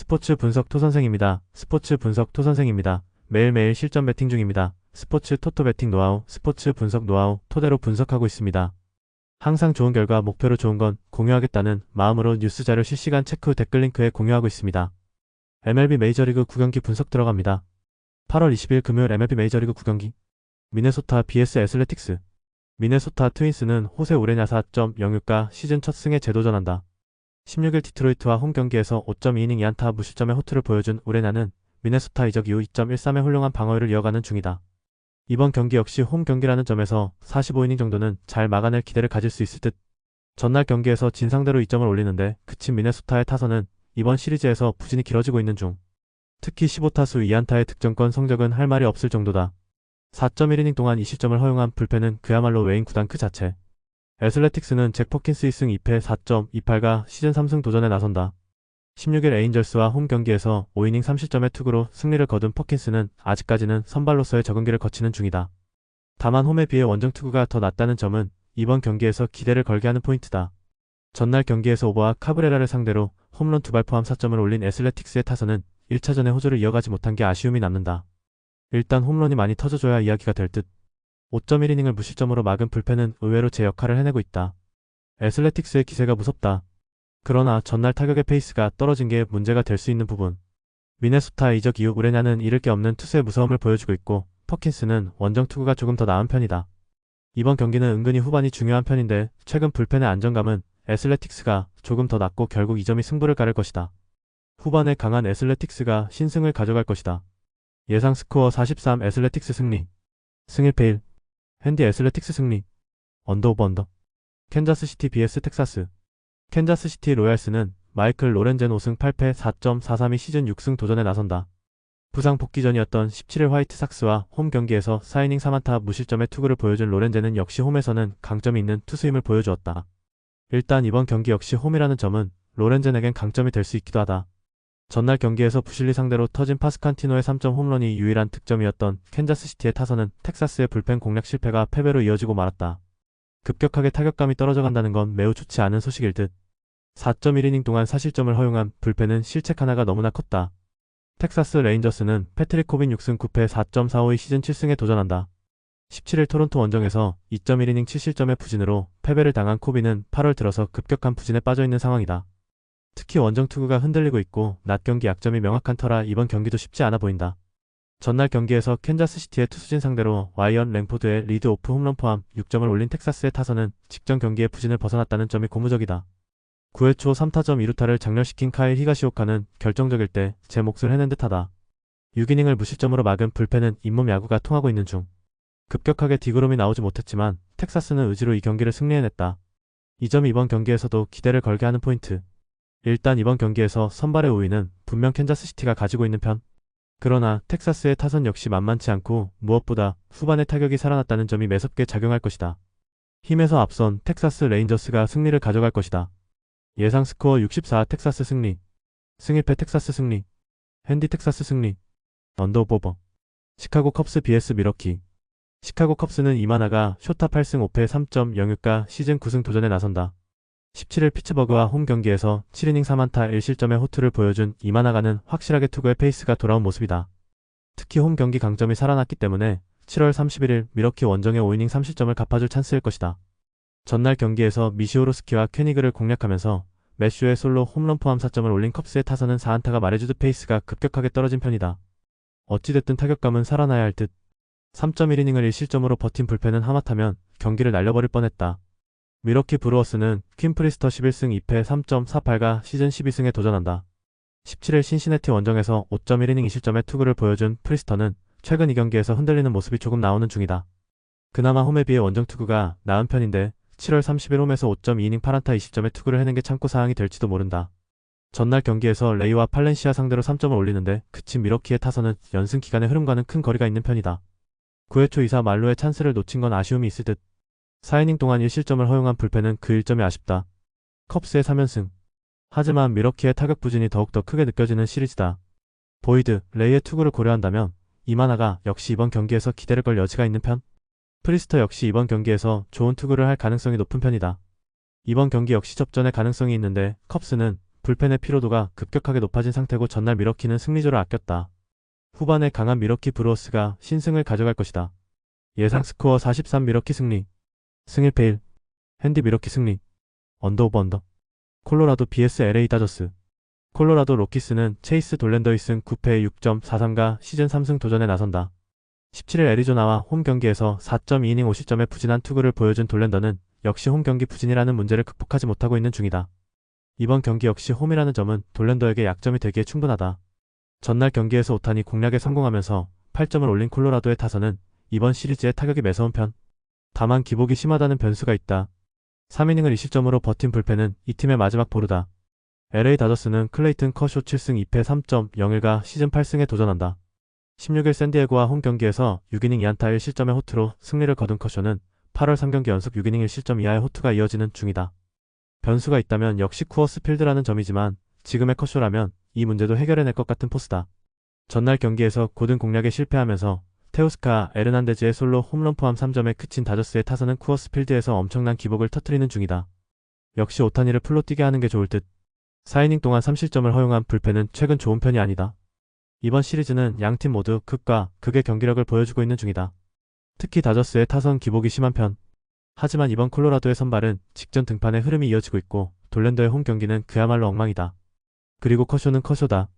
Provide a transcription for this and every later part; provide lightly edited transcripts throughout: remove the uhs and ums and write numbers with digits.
스포츠 분석 토선생입니다. 스포츠 분석 토선생입니다. 매일매일 실전 배팅 중입니다. 스포츠 토토 배팅 노하우, 스포츠 분석 노하우 토대로 분석하고 있습니다. 항상 좋은 결과 목표로 좋은 건 공유하겠다는 마음으로 뉴스 자료 실시간 체크 후 댓글 링크에 공유하고 있습니다. MLB 메이저리그 9경기 분석 들어갑니다. 8월 20일 금요일 MLB 메이저리그 9경기 미네소타 vs 애슬레틱스. 미네소타 트윈스는 호세 우레냐 4.06가 시즌 첫 승에 재도전한다. 16일 디트로이트와 홈 경기에서 5.2이닝 2안타 무실점의 호투를 보여준 우레냐는 미네소타 이적 이후 2.13의 훌륭한 방어율을 이어가는 중이다. 이번 경기 역시 홈 경기라는 점에서 45이닝 정도는 잘 막아낼 기대를 가질 수 있을 듯. 전날 경기에서 진상대로 2점을 올리는데 그친 미네소타의 타선은 이번 시리즈에서 부진이 길어지고 있는 중. 특히 15타수 2안타의 득점권 성적은 할 말이 없을 정도다. 4.1이닝 동안 2실점을 허용한 불펜은 그야말로 외인 구단 그 자체. 애슬레틱스는 잭 퍼킨스 2승 2패 4.28가 시즌 3승 도전에 나선다. 16일 에인절스와 홈 경기에서 5이닝 3실점의 투구로 승리를 거둔 퍼킨스는 아직까지는 선발로서의 적응기를 거치는 중이다. 다만 홈에 비해 원정 투구가 더 낮다는 점은 이번 경기에서 기대를 걸게 하는 포인트다. 전날 경기에서 오버와 카브레라를 상대로 홈런 2발 포함 4점을 올린 애슬레틱스의 타선은 1차전의 호조를 이어가지 못한 게 아쉬움이 남는다. 일단 홈런이 많이 터져줘야 이야기가 될 듯. 5.1이닝을 무실점으로 막은 불펜은 의외로 제 역할을 해내고 있다. 애슬레틱스의 기세가 무섭다. 그러나 전날 타격의 페이스가 떨어진 게 문제가 될 수 있는 부분. 미네소타 이적 이후 우레냐는 잃을 게 없는 투수의 무서움을 보여주고 있고 퍼킨스는 원정 투구가 조금 더 나은 편이다. 이번 경기는 은근히 후반이 중요한 편인데 최근 불펜의 안정감은 애슬레틱스가 조금 더 낮고 결국 이 점이 승부를 가를 것이다. 후반에 강한 애슬레틱스가 신승을 가져갈 것이다. 예상 스코어 43 애슬레틱스 승리. 승 1패 1. 핸디 애슬레틱스 승리. 언더 오버 언더. 캔자스시티 vs 텍사스. 캔자스시티 로얄스는 마이클 로렌젠 5승 8패 4.43이 시즌 6승 도전에 나선다. 부상 복귀 전이었던 17일 화이트삭스와 홈 경기에서 4이닝 3안타 무실점의 투구를 보여준 로렌젠은 역시 홈에서는 강점이 있는 투수임을 보여주었다. 일단 이번 경기 역시 홈이라는 점은 로렌젠에겐 강점이 될 수 있기도 하다. 전날 경기에서 부실리 상대로 터진 파스칸티노의 3점 홈런이 유일한 득점이었던 캔자스시티의 타선은 텍사스의 불펜 공략 실패가 패배로 이어지고 말았다. 급격하게 타격감이 떨어져 간다는 건 매우 좋지 않은 소식일 듯. 4.1이닝 동안 4실점을 허용한 불펜은 실책 하나가 너무나 컸다. 텍사스 레인저스는 패트릭 코빈 6승 9패 4.45의 시즌 7승에 도전한다. 17일 토론토 원정에서 2.1이닝 7실점의 부진으로 패배를 당한 코빈은 8월 들어서 급격한 부진에 빠져있는 상황이다. 특히 원정 투구가 흔들리고 있고 낮 경기 약점이 명확한 터라 이번 경기도 쉽지 않아 보인다. 전날 경기에서 캔자스시티의 투수진 상대로 와이언 랭포드의 리드 오프 홈런 포함 6점을 올린 텍사스의 타선은 직전 경기의 부진을 벗어났다는 점이 고무적이다. 9회 초 3타점 2루타를 장렬시킨 카일 히가시오카는 결정적일 때 제 몫을 해낸 듯하다. 6이닝을 무실점으로 막은 불펜은 잇몸 야구가 통하고 있는 중. 급격하게 디그롬이 나오지 못했지만 텍사스는 의지로 이 경기를 승리해냈다. 이 점이 이번 경기에서도 기대를 걸게 하는 포인트. 일단 이번 경기에서 선발의 우위는 분명 캔자스시티가 가지고 있는 편. 그러나 텍사스의 타선 역시 만만치 않고 무엇보다 후반의 타격이 살아났다는 점이 매섭게 작용할 것이다. 힘에서 앞선 텍사스 레인저스가 승리를 가져갈 것이다. 예상 스코어 64 텍사스 승리. 승 1패 텍사스 승리. 핸디 텍사스 승리. 언더 오버. 시카고 컵스 vs 미러키. 시카고 컵스는 이마나가 쇼타 8승 5패 3.06가 시즌 9승 도전에 나선다. 17일 피츠버그와 홈 경기에서 7이닝 3안타 1실점의 호투를 보여준 이마나가는 확실하게 투구의 페이스가 돌아온 모습이다. 특히 홈 경기 강점이 살아났기 때문에 7월 31일 미러키 원정의 5이닝 3실점을 갚아줄 찬스일 것이다. 전날 경기에서 미시오로스키와 캐니그를 공략하면서 매슈의 솔로 홈런 포함 4점을 올린 컵스의 타선은 4안타가 말해주듯 페이스가 급격하게 떨어진 편이다. 어찌됐든 타격감은 살아나야 할 듯. 3.1이닝을 1실점으로 버틴 불펜은 하마터면 경기를 날려버릴 뻔했다. 미러키 브루어스는 퀸 프리스터 11승 2패 3.48가 시즌 12승에 도전한다. 17일 신시내티 원정에서 5.1이닝 2실점의 투구를 보여준 프리스터는 최근 이 경기에서 흔들리는 모습이 조금 나오는 중이다. 그나마 홈에 비해 원정 투구가 나은 편인데 7월 30일 홈에서 5.2이닝 8안타 20점의 투구를 해낸 게 참고사항이 될지도 모른다. 전날 경기에서 레이와 팔렌시아 상대로 3점을 올리는데 그친 미러키의 타선은 연승 기간의 흐름과는 큰 거리가 있는 편이다. 9회 초 2사 말로의 찬스를 놓친 건 아쉬움이 있을 듯. 4이닝 동안 1실점을 허용한 불펜은 그 1점이 아쉽다. 컵스의 3연승. 하지만 미러키의 타격 부진이 더욱더 크게 느껴지는 시리즈다. 보이드, 레이의 투구를 고려한다면 이마나가 역시 이번 경기에서 기대를 걸 여지가 있는 편. 프리스터 역시 이번 경기에서 좋은 투구를 할 가능성이 높은 편이다. 이번 경기 역시 접전의 가능성이 있는데 컵스는 불펜의 피로도가 급격하게 높아진 상태고 전날 미러키는 승리조를 아꼈다. 후반에 강한 미러키 브루어스가 신승을 가져갈 것이다. 예상 스코어 43 미러키 승리. 승1패 1. 핸디 미러키 승리. 언더 오버 언더. 콜로라도 vs LA 다저스. 콜로라도 로키스는 체이스 돌랜더의 승 9패 6.43가 시즌 3승 도전에 나선다. 17일 애리조나와 홈 경기에서 4.2이닝 50점의 부진한 투구를 보여준 돌랜더는 역시 홈 경기 부진이라는 문제를 극복하지 못하고 있는 중이다. 이번 경기 역시 홈이라는 점은 돌랜더에게 약점이 되기에 충분하다. 전날 경기에서 오타니 공략에 성공하면서 8점을 올린 콜로라도의 타선은 이번 시리즈에 타격이 매서운 편. 다만 기복이 심하다는 변수가 있다. 3이닝을 2실점으로 버틴 불펜은 이 팀의 마지막 보루다. LA 다저스는 클레이튼 커쇼 7승 2패 3.01가 시즌 8승에 도전한다. 16일 샌디에고와 홈 경기에서 6이닝 2안타 1실점의 호투로 승리를 거둔 커쇼는 8월 3경기 연속 6이닝 1실점 이하의 호투가 이어지는 중이다. 변수가 있다면 역시 쿠어스 필드라는 점이지만 지금의 커쇼라면 이 문제도 해결해낼 것 같은 포스다. 전날 경기에서 고든 공략에 실패하면서 테오스카 에르난데즈의 솔로 홈런 포함 3점에 그친 다저스의 타선은 쿠어스 필드에서 엄청난 기복을 터뜨리는 중이다. 역시 오타니를 풀로 뛰게 하는 게 좋을 듯. 4이닝 동안 3실점을 허용한 불펜은 최근 좋은 편이 아니다. 이번 시리즈는 양팀 모두 극과 극의 경기력을 보여주고 있는 중이다. 특히 다저스의 타선 기복이 심한 편. 하지만 이번 콜로라도의 선발은 직전 등판의 흐름이 이어지고 있고 돌랜더의 홈 경기는 그야말로 엉망이다. 그리고 커쇼는 커쇼다.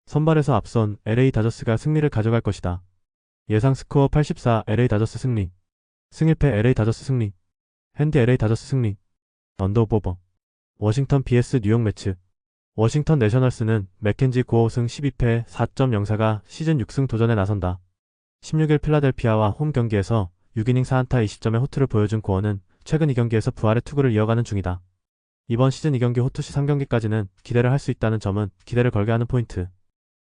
선발에서 앞선 LA 다저스가 승리를 가져갈 것이다. 예상 스코어 84 LA 다저스 승리. 승1패 LA 다저스 승리. 핸디 LA 다저스 승리. 언더 오버. 워싱턴 vs 뉴욕 매치. 워싱턴 내셔널스는 맥켄지 9호승 12패 4.04가 시즌 6승 도전에 나선다. 16일 필라델피아와 홈 경기에서 6이닝 4안타 20점의 호투를 보여준 고어는 최근 2경기에서 부활의 투구를 이어가는 중이다. 이번 시즌 2경기 호투 시 3경기까지는 기대를 할 수 있다는 점은 기대를 걸게 하는 포인트.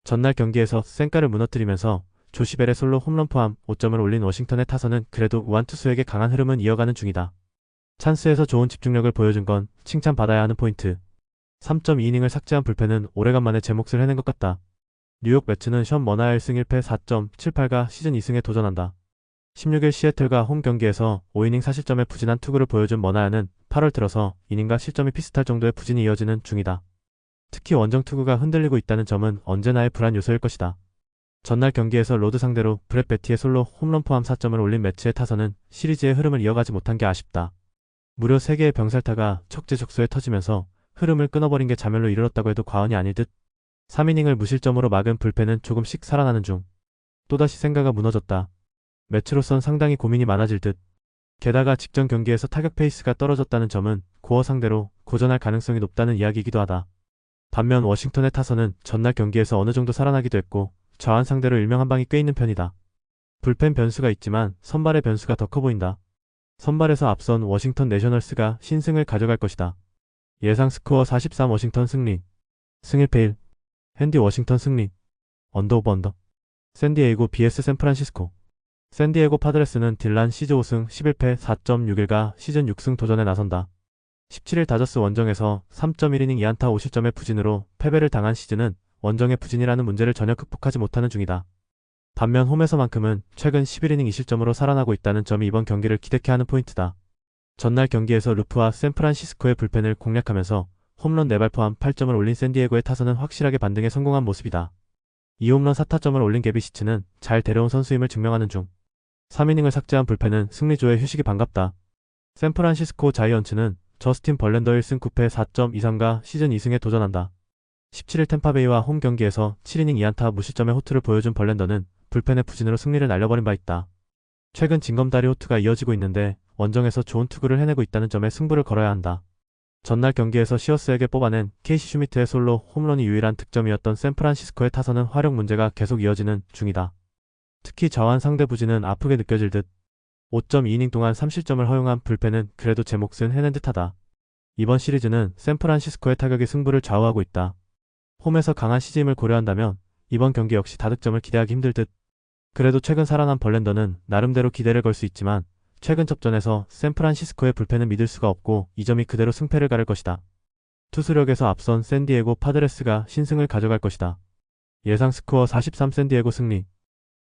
전날 경기에서 센카를 무너뜨리면서 조시벨의 솔로 홈런 포함 5점을 올린 워싱턴의 타선은 그래도 우완투수에게 강한 흐름은 이어가는 중이다. 찬스에서 좋은 집중력을 보여준 건 칭찬받아야 하는 포인트. 3.2이닝을 삭제한 불펜은 오래간만에 제 몫을 해낸 것 같다. 뉴욕 매츠는 션 머나의 1승 1패 4.78가 시즌 2승에 도전한다. 16일 시애틀과 홈 경기에서 5이닝 4실점의 부진한 투구를 보여준 머나야는 8월 들어서 이닝과 실점이 비슷할 정도의 부진이 이어지는 중이다. 특히 원정 투구가 흔들리고 있다는 점은 언제나의 불안 요소일 것이다. 전날 경기에서 로드 상대로 브렛 베티의 솔로 홈런 포함 4점을 올린 매치의 타선은 시리즈의 흐름을 이어가지 못한 게 아쉽다. 무려 3개의 병살타가 척제적소에 터지면서 흐름을 끊어버린 게 자멸로 이르렀다고 해도 과언이 아닐 듯. 3이닝을 무실점으로 막은 불펜은 조금씩 살아나는 중. 또다시 생가가 무너졌다. 매치로선 상당히 고민이 많아질 듯. 게다가 직전 경기에서 타격 페이스가 떨어졌다는 점은 고어 상대로 고전할 가능성이 높다는 이야기이기도 하다. 반면 워싱턴의 타선은 전날 경기에서 어느 정도 살아나기도 했고 좌완 상대로 일명 한방이 꽤 있는 편이다. 불펜 변수가 있지만 선발의 변수가 더 커 보인다. 선발에서 앞선 워싱턴 내셔널스가 신승을 가져갈 것이다. 예상 스코어 43 워싱턴 승리. 승1패 1. 핸디 워싱턴 승리. 언더 오버 언더. 샌디에이고 vs 샌프란시스코. 샌디에고 파드레스는 딜란 시즈 5승 11패 4.61가 시즌 6승 도전에 나선다. 17일 다저스 원정에서 3.1이닝 2안타 5실점의 부진으로 패배를 당한 시즌은 원정의 부진이라는 문제를 전혀 극복하지 못하는 중이다. 반면 홈에서만큼은 최근 11이닝 2실점으로 살아나고 있다는 점이 이번 경기를 기대케 하는 포인트다. 전날 경기에서 루프와 샌프란시스코의 불펜을 공략하면서 홈런 4발 포함 8점을 올린 샌디에고의 타선은 확실하게 반등에 성공한 모습이다. 2홈런 4타점을 올린 게비시츠는 잘 데려온 선수임을 증명하는 중. 3이닝을 삭제한 불펜은 승리조의 휴식이 반갑다. 샌프란시스코 자이언츠는 저스틴 벌랜더 1승 9패 4.23가 시즌 2승에 도전한다. 17일 템파베이와 홈 경기에서 7이닝 2안타 무실점의 호투를 보여준 벌랜더는 불펜의 부진으로 승리를 날려버린 바 있다. 최근 징검다리 호투가 이어지고 있는데 원정에서 좋은 투구를 해내고 있다는 점에 승부를 걸어야 한다. 전날 경기에서 시어스에게 뽑아낸 케이시 슈미트의 솔로 홈런이 유일한 득점이었던 샌프란시스코의 타선은 화력 문제가 계속 이어지는 중이다. 특히 좌완 상대 부진은 아프게 느껴질 듯. 5.2이닝 동안 3실점을 허용한 불펜은 그래도 제 몫은 해낸 듯하다. 이번 시리즈는 샌프란시스코의 타격이 승부를 좌우하고 있다. 홈에서 강한 시즈임을 고려한다면 이번 경기 역시 다득점을 기대하기 힘들 듯. 그래도 최근 살아난 벌랜더는 나름대로 기대를 걸 수 있지만 최근 접전에서 샌프란시스코의 불펜은 믿을 수가 없고 이 점이 그대로 승패를 가를 것이다. 투수력에서 앞선 샌디에고 파드레스가 신승을 가져갈 것이다. 예상 스코어 43 샌디에고 승리.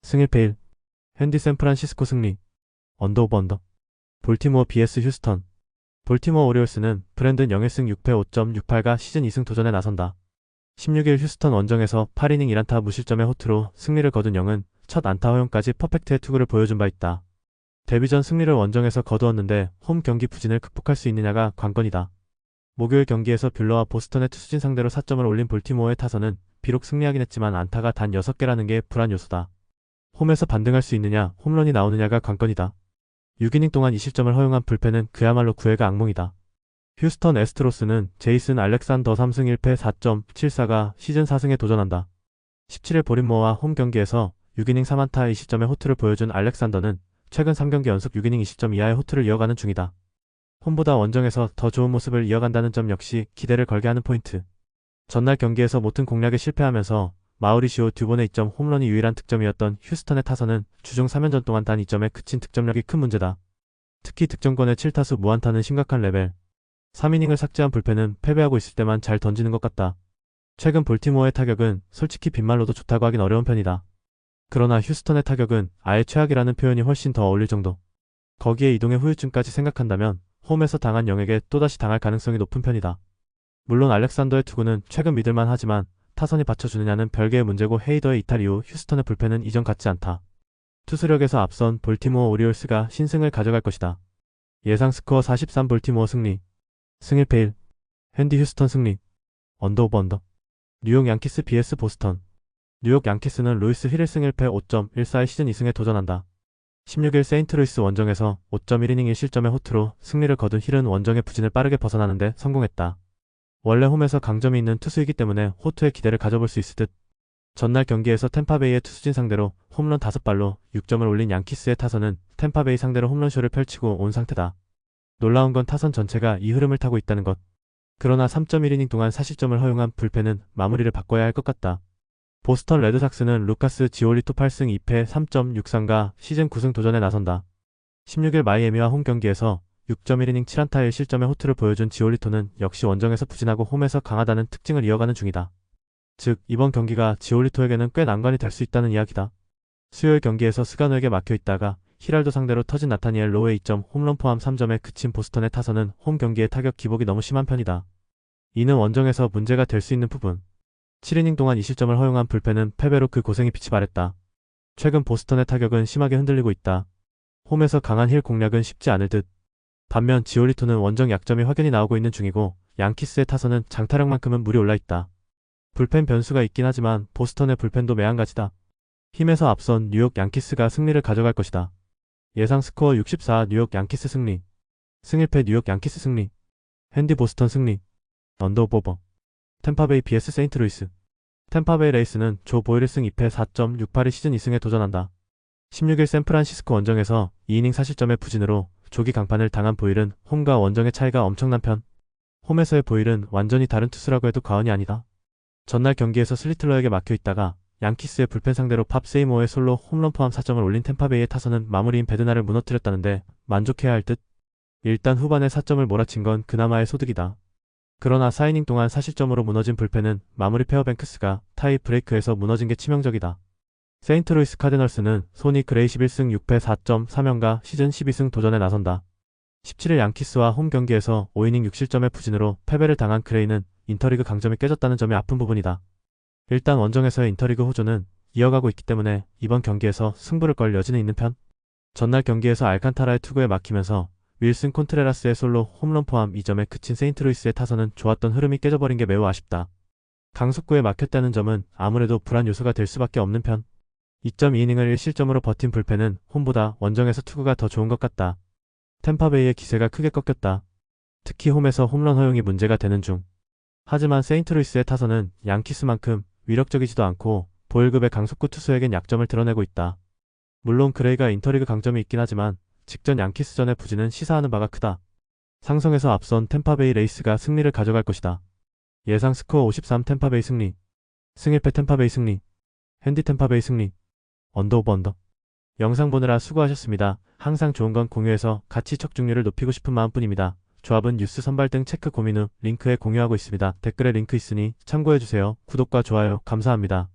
승1패 1. 핸디 샌프란시스코 승리. 언더 오버 언더. 볼티모어 vs 휴스턴. 볼티모어 오리올스는 브랜든 0-1승 6패 5.68가 시즌 2승 도전에 나선다. 16일 휴스턴 원정에서 8이닝 1안타 무실점의 호투로 승리를 거둔 영은 첫 안타 허용까지 퍼펙트의 투구를 보여준 바 있다. 데뷔전 승리를 원정에서 거두었는데 홈 경기 부진을 극복할 수 있느냐가 관건이다. 목요일 경기에서 뷰러와 보스턴의 투수진 상대로 4점을 올린 볼티모어의 타선은 비록 승리하긴 했지만 안타가 단 6개라는 게 불안 요소다. 홈에서 반등할 수 있느냐, 홈런이 나오느냐가 관건이다. 6이닝 동안 2실점을 허용한 불펜은 그야말로 구애가 악몽이다. 휴스턴 애스트로스는 제이슨 알렉산더 3승 1패 4.74가 시즌 4승에 도전한다. 17일 보린모어와 홈 경기에서 6이닝 3안타 2실점의 호투를 보여준 알렉산더는 최근 3경기 연속 6이닝 20점 이하의 호투를 이어가는 중이다. 홈보다 원정에서 더 좋은 모습을 이어간다는 점 역시 기대를 걸게 하는 포인트. 전날 경기에서 모튼 공략에 실패하면서 마우리시오 듀본의 2점 홈런이 유일한 득점이었던 휴스턴의 타선은 주중 3연전 동안 단 2점에 그친 득점력이 큰 문제다. 특히 득점권의 7타수 무안타는 심각한 레벨. 3이닝을 삭제한 불펜은 패배하고 있을 때만 잘 던지는 것 같다. 최근 볼티모어의 타격은 솔직히 빈말로도 좋다고 하긴 어려운 편이다. 그러나 휴스턴의 타격은 아예 최악이라는 표현이 훨씬 더 어울릴 정도. 거기에 이동의 후유증까지 생각한다면 홈에서 당한 영에게 또다시 당할 가능성이 높은 편이다. 물론 알렉산더의 투구는 최근 믿을만 하지만 타선이 받쳐주느냐는 별개의 문제고 헤이더의 이탈 이후 휴스턴의 불펜은 이전 같지 않다. 투수력에서 앞선 볼티모어 오리올스가 신승을 가져갈 것이다. 예상 스코어 43 볼티모어 승리. 승 1패 1. 핸디 휴스턴 승리. 언더 오버 언더. 뉴욕 양키스 vs 보스턴. 뉴욕 양키스는 루이스 힐 1승 1패 5.14의 시즌 2승에 도전한다. 16일 세인트루이스 원정에서 5.1이닝 1실점의 호투로 승리를 거둔 힐은 원정의 부진을 빠르게 벗어나는데 성공했다. 원래 홈에서 강점이 있는 투수이기 때문에 호투에 기대를 가져볼 수 있을 듯. 전날 경기에서 템파베이의 투수진 상대로 홈런 5발로 6점을 올린 양키스의 타선은 템파베이 상대로 홈런쇼를 펼치고 온 상태다. 놀라운 건 타선 전체가 이 흐름을 타고 있다는 것. 그러나 3.1이닝 동안 4실점을 허용한 불펜은 마무리를 바꿔야 할 것 같다. 보스턴 레드삭스는 루카스 지올리토 8승 2패 3.63가 시즌 9승 도전에 나선다. 16일 마이애미와 홈 경기에서 6.1이닝 7안타 1실점의 호투를 보여준 지올리토는 역시 원정에서 부진하고 홈에서 강하다는 특징을 이어가는 중이다. 즉 이번 경기가 지올리토에게는 꽤 난관이 될 수 있다는 이야기다. 수요일 경기에서 스가노에게 막혀있다가 히랄도 상대로 터진 나타니엘 로우의 2점 홈런 포함 3점에 그친 보스턴의 타선은 홈 경기의 타격 기복이 너무 심한 편이다. 이는 원정에서 문제가 될 수 있는 부분. 7이닝 동안 2실점을 허용한 불펜은 패배로 그 고생이 빛이 발했다. 최근 보스턴의 타격은 심하게 흔들리고 있다. 홈에서 강한 힐 공략은 쉽지 않을 듯. 반면 지올리토는 원정 약점이 확연히 나오고 있는 중이고 양키스의 타선은 장타력만큼은 물이 올라있다. 불펜 변수가 있긴 하지만 보스턴의 불펜도 매한가지다. 힘에서 앞선 뉴욕 양키스가 승리를 가져갈 것이다. 예상 스코어 64 뉴욕 양키스 승리. 승 1패 뉴욕 양키스 승리. 핸디 보스턴 승리. 언더 오버. 템파베이 vs 세인트루이스. 템파베이 레이스는 조 보일 1승 2패 4.68의 시즌 2승에 도전한다. 16일 샌프란시스코 원정에서 2이닝 4실점의 부진으로 조기 강판을 당한 보일은 홈과 원정의 차이가 엄청난 편. 홈에서의 보일은 완전히 다른 투수라고 해도 과언이 아니다. 전날 경기에서 슬리틀러에게 막혀있다가 양키스의 불펜 상대로 팝 세이모어의 솔로 홈런 포함 4점을 올린 템파베이의 타선은 마무리인 베드나를 무너뜨렸다는데 만족해야 할 듯. 일단 후반에 4점을 몰아친 건 그나마의 소득이다. 그러나 4이닝 동안 4실점으로 무너진 불펜은 마무리 페어뱅크스가 타이 브레이크에서 무너진 게 치명적이다. 세인트루이스 카디널스는 소니 그레이 11승 6패 4.3연가 시즌 12승 도전에 나선다. 17일 양키스와 홈 경기에서 5이닝 6실점의 부진으로 패배를 당한 그레이는 인터리그 강점이 깨졌다는 점이 아픈 부분이다. 일단 원정에서의 인터리그 호조는 이어가고 있기 때문에 이번 경기에서 승부를 걸 여지는 있는 편. 전날 경기에서 알칸타라의 투구에 막히면서 윌슨 콘트레라스의 솔로 홈런 포함 2점에 그친 세인트루이스의 타선은 좋았던 흐름이 깨져버린 게 매우 아쉽다. 강속구에 막혔다는 점은 아무래도 불안 요소가 될 수밖에 없는 편. 2.2이닝을 1실점으로 버틴 불펜은 홈보다 원정에서 투구가 더 좋은 것 같다. 템파베이의 기세가 크게 꺾였다. 특히 홈에서 홈런 허용이 문제가 되는 중. 하지만 세인트루이스의 타선은 양키스만큼 위력적이지도 않고 보일급의 강속구 투수에겐 약점을 드러내고 있다. 물론 그레이가 인터리그 강점이 있긴 하지만 직전 양키스전의 부진은 시사하는 바가 크다. 상성에서 앞선 템파베이 레이스가 승리를 가져갈 것이다. 예상 스코어 53 템파베이 승리. 승 1패 템파베이 승리. 핸디 템파베이 승리. 언더 오버 언더. 영상 보느라 수고하셨습니다. 항상 좋은 건 공유해서 가치 척중률을 높이고 싶은 마음뿐입니다. 조합은 뉴스 선발 등 체크 고민 후 링크에 공유하고 있습니다. 댓글에 링크 있으니 참고해주세요. 구독과 좋아요 감사합니다.